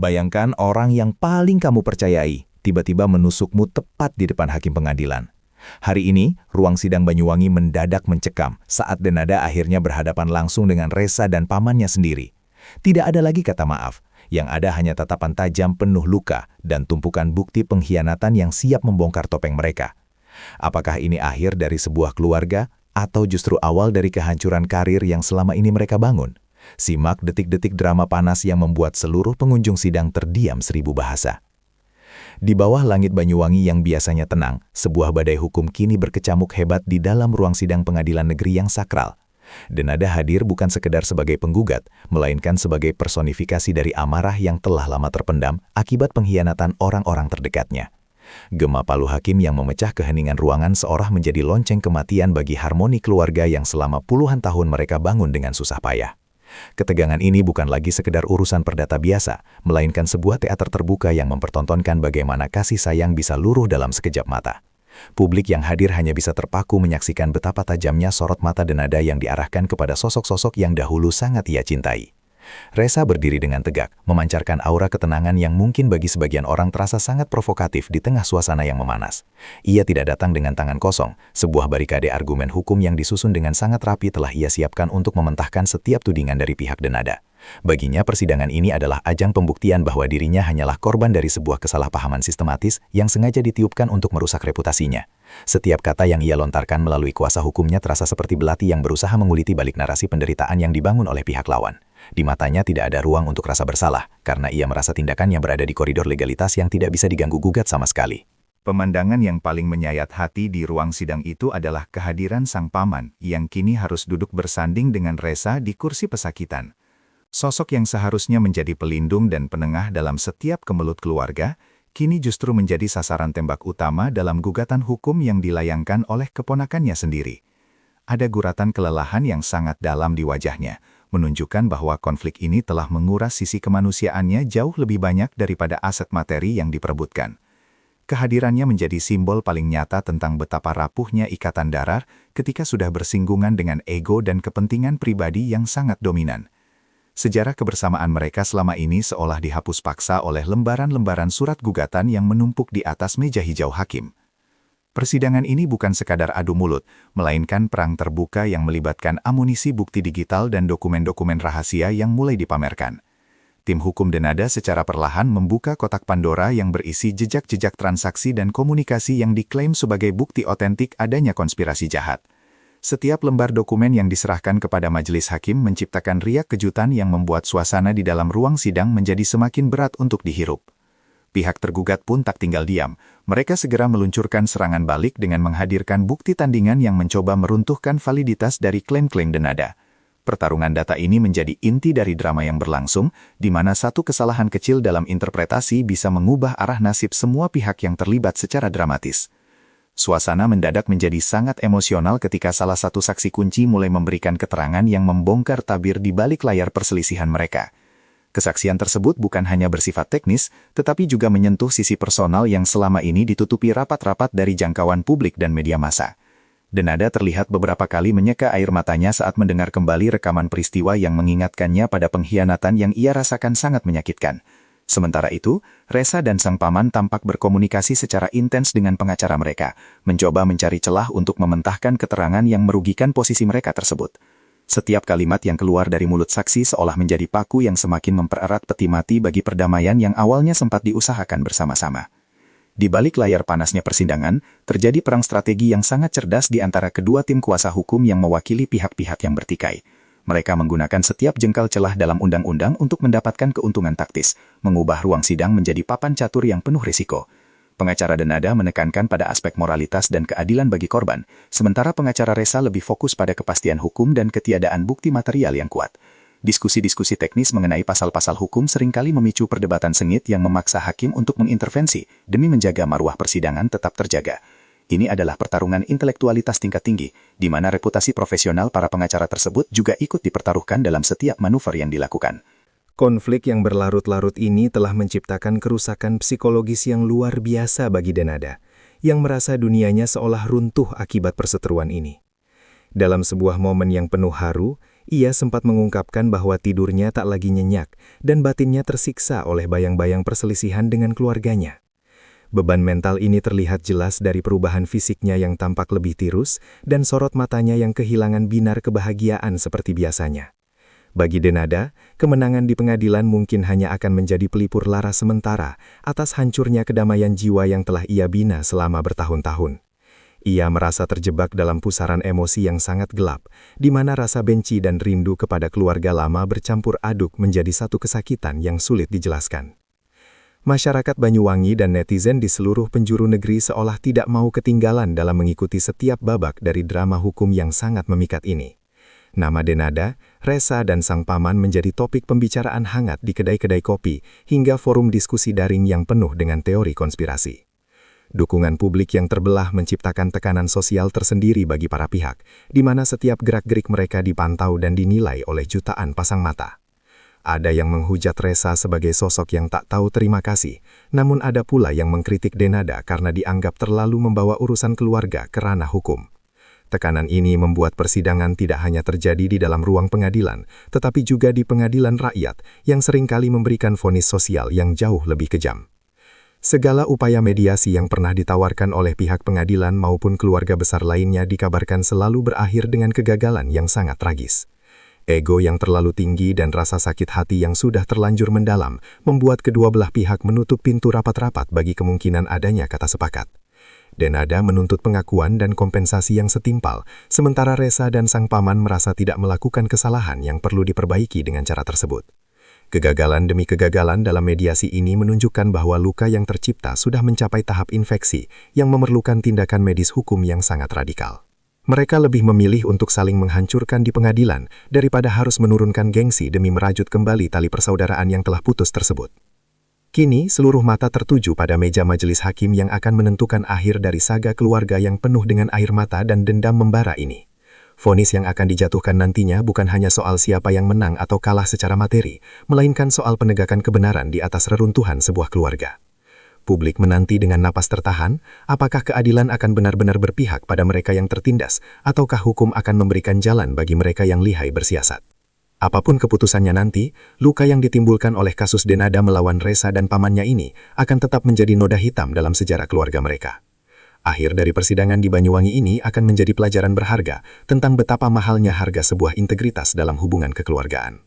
Bayangkan orang yang paling kamu percayai, tiba-tiba menusukmu tepat di depan hakim pengadilan. Hari ini, ruang sidang Banyuwangi mendadak mencekam saat Denada akhirnya berhadapan langsung dengan Resa dan pamannya sendiri. Tidak ada lagi kata maaf, yang ada hanya tatapan tajam penuh luka dan tumpukan bukti pengkhianatan yang siap membongkar topeng mereka. Apakah ini akhir dari sebuah keluarga, atau justru awal dari kehancuran karir yang selama ini mereka bangun? Simak detik-detik drama panas yang membuat seluruh pengunjung sidang terdiam 1000 bahasa. Di bawah langit Banyuwangi yang biasanya tenang, sebuah badai hukum kini berkecamuk hebat di dalam ruang sidang pengadilan negeri yang sakral. Denada hadir bukan sekedar sebagai penggugat, melainkan sebagai personifikasi dari amarah yang telah lama terpendam akibat pengkhianatan orang-orang terdekatnya. Gema palu hakim yang memecah keheningan ruangan seolah menjadi lonceng kematian bagi harmoni keluarga yang selama puluhan tahun mereka bangun dengan susah payah. Ketegangan ini bukan lagi sekedar urusan perdata biasa, melainkan sebuah teater terbuka yang mempertontonkan bagaimana kasih sayang bisa luruh dalam sekejap mata. Publik yang hadir hanya bisa terpaku menyaksikan betapa tajamnya sorot mata Denada yang diarahkan kepada sosok-sosok yang dahulu sangat ia cintai. Resa berdiri dengan tegak, memancarkan aura ketenangan yang mungkin bagi sebagian orang terasa sangat provokatif di tengah suasana yang memanas. Ia tidak datang dengan tangan kosong, sebuah barikade argumen hukum yang disusun dengan sangat rapi telah ia siapkan untuk mementahkan setiap tudingan dari pihak Denada. Baginya persidangan ini adalah ajang pembuktian bahwa dirinya hanyalah korban dari sebuah kesalahpahaman sistematis yang sengaja ditiupkan untuk merusak reputasinya. Setiap kata yang ia lontarkan melalui kuasa hukumnya terasa seperti belati yang berusaha menguliti balik narasi penderitaan yang dibangun oleh pihak lawan. Di matanya tidak ada ruang untuk rasa bersalah, karena ia merasa tindakannya berada di koridor legalitas yang tidak bisa diganggu-gugat sama sekali. Pemandangan yang paling menyayat hati di ruang sidang itu adalah kehadiran sang paman yang kini harus duduk bersanding dengan Resa di kursi pesakitan. Sosok yang seharusnya menjadi pelindung dan penengah dalam setiap kemelut keluarga, kini justru menjadi sasaran tembak utama dalam gugatan hukum yang dilayangkan oleh keponakannya sendiri. Ada guratan kelelahan yang sangat dalam di wajahnya, menunjukkan bahwa konflik ini telah menguras sisi kemanusiaannya jauh lebih banyak daripada aset materi yang diperebutkan. Kehadirannya menjadi simbol paling nyata tentang betapa rapuhnya ikatan darah ketika sudah bersinggungan dengan ego dan kepentingan pribadi yang sangat dominan. Sejarah kebersamaan mereka selama ini seolah dihapus paksa oleh lembaran-lembaran surat gugatan yang menumpuk di atas meja hijau hakim. Persidangan ini bukan sekadar adu mulut, melainkan perang terbuka yang melibatkan amunisi bukti digital dan dokumen-dokumen rahasia yang mulai dipamerkan. Tim hukum Denada secara perlahan membuka kotak Pandora yang berisi jejak-jejak transaksi dan komunikasi yang diklaim sebagai bukti otentik adanya konspirasi jahat. Setiap lembar dokumen yang diserahkan kepada majelis hakim menciptakan riak kejutan yang membuat suasana di dalam ruang sidang menjadi semakin berat untuk dihirup. Pihak tergugat pun tak tinggal diam. Mereka segera meluncurkan serangan balik dengan menghadirkan bukti tandingan yang mencoba meruntuhkan validitas dari klaim-klaim Denada. Pertarungan data ini menjadi inti dari drama yang berlangsung, di mana satu kesalahan kecil dalam interpretasi bisa mengubah arah nasib semua pihak yang terlibat secara dramatis. Suasana mendadak menjadi sangat emosional ketika salah satu saksi kunci mulai memberikan keterangan yang membongkar tabir di balik layar perselisihan mereka. Kesaksian tersebut bukan hanya bersifat teknis, tetapi juga menyentuh sisi personal yang selama ini ditutupi rapat-rapat dari jangkauan publik dan media massa. Denada terlihat beberapa kali menyeka air matanya saat mendengar kembali rekaman peristiwa yang mengingatkannya pada pengkhianatan yang ia rasakan sangat menyakitkan. Sementara itu, Resa dan sang paman tampak berkomunikasi secara intens dengan pengacara mereka, mencoba mencari celah untuk mementahkan keterangan yang merugikan posisi mereka tersebut. Setiap kalimat yang keluar dari mulut saksi seolah menjadi paku yang semakin mempererat peti mati bagi perdamaian yang awalnya sempat diusahakan bersama-sama. Di balik layar panasnya persidangan, terjadi perang strategi yang sangat cerdas di antara kedua tim kuasa hukum yang mewakili pihak-pihak yang bertikai. Mereka menggunakan setiap jengkal celah dalam undang-undang untuk mendapatkan keuntungan taktis, mengubah ruang sidang menjadi papan catur yang penuh risiko. Pengacara Denada menekankan pada aspek moralitas dan keadilan bagi korban, sementara pengacara Resa lebih fokus pada kepastian hukum dan ketiadaan bukti material yang kuat. Diskusi-diskusi teknis mengenai pasal-pasal hukum seringkali memicu perdebatan sengit yang memaksa hakim untuk mengintervensi demi menjaga marwah persidangan tetap terjaga. Ini adalah pertarungan intelektualitas tingkat tinggi, di mana reputasi profesional para pengacara tersebut juga ikut dipertaruhkan dalam setiap manuver yang dilakukan. Konflik yang berlarut-larut ini telah menciptakan kerusakan psikologis yang luar biasa bagi Denada, yang merasa dunianya seolah runtuh akibat perseteruan ini. Dalam sebuah momen yang penuh haru, Ia sempat mengungkapkan bahwa tidurnya tak lagi nyenyak dan batinnya tersiksa oleh bayang-bayang perselisihan dengan keluarganya. Beban mental ini terlihat jelas dari perubahan fisiknya yang tampak lebih tirus dan sorot matanya yang kehilangan binar kebahagiaan seperti biasanya. Bagi Denada, kemenangan di pengadilan mungkin hanya akan menjadi pelipur lara sementara atas hancurnya kedamaian jiwa yang telah ia bina selama bertahun-tahun. Ia merasa terjebak dalam pusaran emosi yang sangat gelap, di mana rasa benci dan rindu kepada keluarga lama bercampur aduk menjadi satu kesakitan yang sulit dijelaskan. Masyarakat Banyuwangi dan netizen di seluruh penjuru negeri seolah tidak mau ketinggalan dalam mengikuti setiap babak dari drama hukum yang sangat memikat ini. Nama Denada, Resa dan sang paman menjadi topik pembicaraan hangat di kedai-kedai kopi hingga forum diskusi daring yang penuh dengan teori konspirasi. Dukungan publik yang terbelah menciptakan tekanan sosial tersendiri bagi para pihak, di mana setiap gerak-gerik mereka dipantau dan dinilai oleh jutaan pasang mata. Ada yang menghujat Resa sebagai sosok yang tak tahu terima kasih, namun ada pula yang mengkritik Denada karena dianggap terlalu membawa urusan keluarga ke ranah hukum. Tekanan ini membuat persidangan tidak hanya terjadi di dalam ruang pengadilan, tetapi juga di pengadilan rakyat yang seringkali memberikan vonis sosial yang jauh lebih kejam. Segala upaya mediasi yang pernah ditawarkan oleh pihak pengadilan maupun keluarga besar lainnya dikabarkan selalu berakhir dengan kegagalan yang sangat tragis. Ego yang terlalu tinggi dan rasa sakit hati yang sudah terlanjur mendalam membuat kedua belah pihak menutup pintu rapat-rapat bagi kemungkinan adanya kata sepakat. Denada menuntut pengakuan dan kompensasi yang setimpal, sementara Resa dan sang paman merasa tidak melakukan kesalahan yang perlu diperbaiki dengan cara tersebut. Kegagalan demi kegagalan dalam mediasi ini menunjukkan bahwa luka yang tercipta sudah mencapai tahap infeksi yang memerlukan tindakan medis hukum yang sangat radikal. Mereka lebih memilih untuk saling menghancurkan di pengadilan daripada harus menurunkan gengsi demi merajut kembali tali persaudaraan yang telah putus tersebut. Kini, seluruh mata tertuju pada meja majelis hakim yang akan menentukan akhir dari saga keluarga yang penuh dengan air mata dan dendam membara ini. Vonis yang akan dijatuhkan nantinya bukan hanya soal siapa yang menang atau kalah secara materi, melainkan soal penegakan kebenaran di atas reruntuhan sebuah keluarga. Publik menanti dengan napas tertahan, apakah keadilan akan benar-benar berpihak pada mereka yang tertindas, ataukah hukum akan memberikan jalan bagi mereka yang lihai bersiasat. Apapun keputusannya nanti, luka yang ditimbulkan oleh kasus Denada melawan Resa dan pamannya ini akan tetap menjadi noda hitam dalam sejarah keluarga mereka. Akhir dari persidangan di Banyuwangi ini akan menjadi pelajaran berharga tentang betapa mahalnya harga sebuah integritas dalam hubungan kekeluargaan.